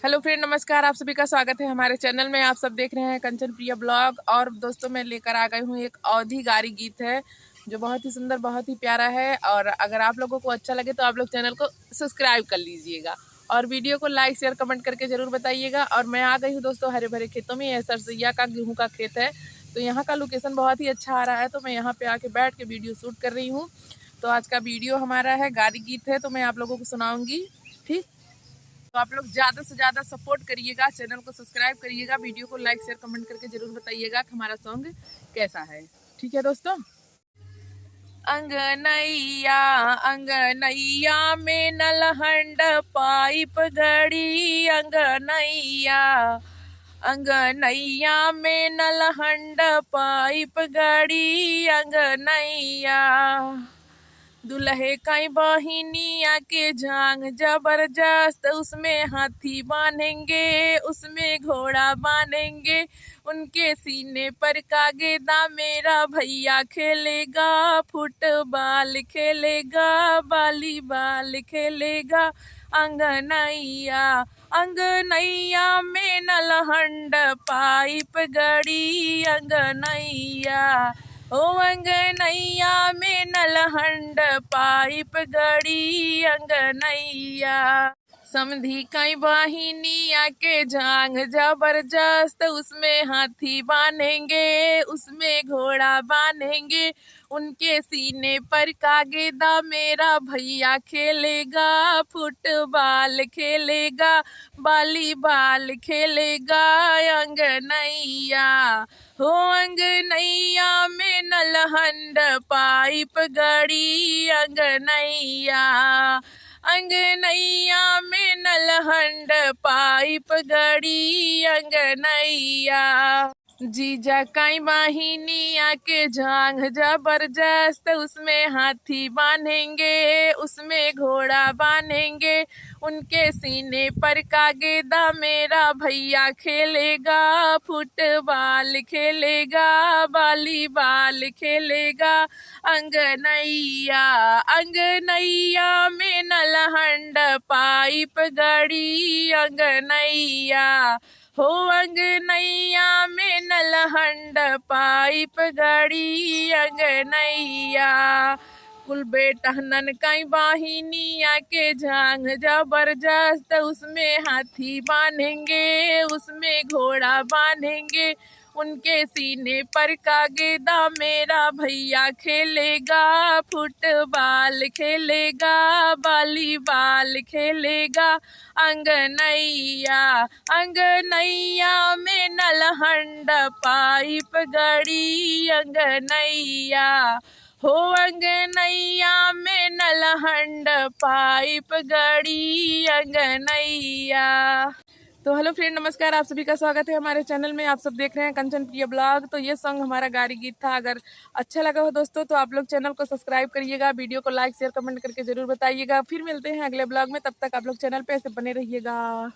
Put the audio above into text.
Hello friend, नमस्कार। आप सभी का स्वागत है हमारे चैनल में। आप सब देख रहे हैं कंचन प्रिया ब्लॉग। और दोस्तों, मैं लेकर आ गई हूँ एक अवधी गारी गीत है जो बहुत ही सुंदर, बहुत ही प्यारा है। और अगर आप लोगों को अच्छा लगे तो आप लोग चैनल को सब्सक्राइब कर लीजिएगा और वीडियो को लाइक शेयर कमेंट करके जरूर बताइएगा। और मैं आ गई हूँ दोस्तों हरे भरे खेतों में। यह सरसैया का गेहूँ का खेत है, तो यहाँ का लोकेशन बहुत ही अच्छा आ रहा है, तो मैं यहाँ पे आके बैठ के वीडियो शूट कर रही हूँ। तो आज का वीडियो हमारा है गारी गीत है, तो मैं आप लोगों को सुनाऊंगी। ठीक, तो आप लोग ज़्यादा से ज़्यादा सपोर्ट करिएगा, चैनल को सब्सक्राइब करिएगा, वीडियो को लाइक शेयर कमेंट करके जरूर बताइएगा कि हमारा सॉन्ग कैसा है। ठीक है दोस्तों। अंगनैया अंगनैया में नलहंड पाइप गड़ी, अंगनैया अंगनैया में नलहंड पाइप गड़ी, अंगनैया दुल्हे कई बहिनिया के जांग जबरदस्त, उसमें हाथी बांधेंगे, उसमें घोड़ा बांधेंगे, उनके सीने पर का गेंदा मेरा भैया खेलेगा, फुटबॉल खेलेगा, वॉलीबॉल खेलेगा। अंगनैया अंगनैया में नलहंड पाइप गड़ी, अंगनैया ओ अंगनैया में नलहंड पाइप गड़ी, अंगनैया समधी कई वाहिनिया के जांग जबरदस्त, उसमें हाथी बांधेंगे, उसमें घोड़ा बांधेंगे, उनके सीने पर का गेंदा मेरा भैया खेलेगा, फुटबॉल खेलेगा, वॉलीबॉल खेलेगा। अंगनैया हो अंगनैया में नलहंड पाइप गड़ी, अंगनैया अंगनैया में नलहंड पाइप गड़ी, अंगनैया जीजा कई वाहिनिया के जांग जबरदस्त, उसमें हाथी बांधेंगे, उसमें घोड़ा बांधेंगे, उनके सीने पर का गेंदा मेरा भैया खेलेगा, फुटबॉल खेलेगा, वॉलीबॉल खेलेगा। अंगनैया अंगनैया में नलहंड पाइप गड़ी, अंगनैया हो अंगनैया में नलहंड पाइप गड़ी, अंगनैया कुल बेटहनन कई वाहिनिया के जांग जबरदस्त, उसमें हाथी बांधेंगे, उसमें घोड़ा बांधेंगे, उनके सीने पर का गेंदा मेरा भैया खेलेगा, फुटबॉल खेलेगा, वॉलीबॉल खेलेगा। अंगनैया अंगनैया में नलहंड पाइप गड़ी, अंगनैया हो अंगनैया में नलहंड पाइप गड़ी, अंगनैया। तो हेलो फ्रेंड, नमस्कार। आप सभी का स्वागत है हमारे चैनल में। आप सब देख रहे हैं कंचन प्रिया ब्लॉग। तो ये सॉन्ग हमारा गारी गीत था। अगर अच्छा लगा हो दोस्तों तो आप लोग चैनल को सब्सक्राइब करिएगा, वीडियो को लाइक शेयर कमेंट करके जरूर बताइएगा। फिर मिलते हैं अगले ब्लॉग में, तब तक आप लोग चैनल पे ऐसे बने रहिएगा।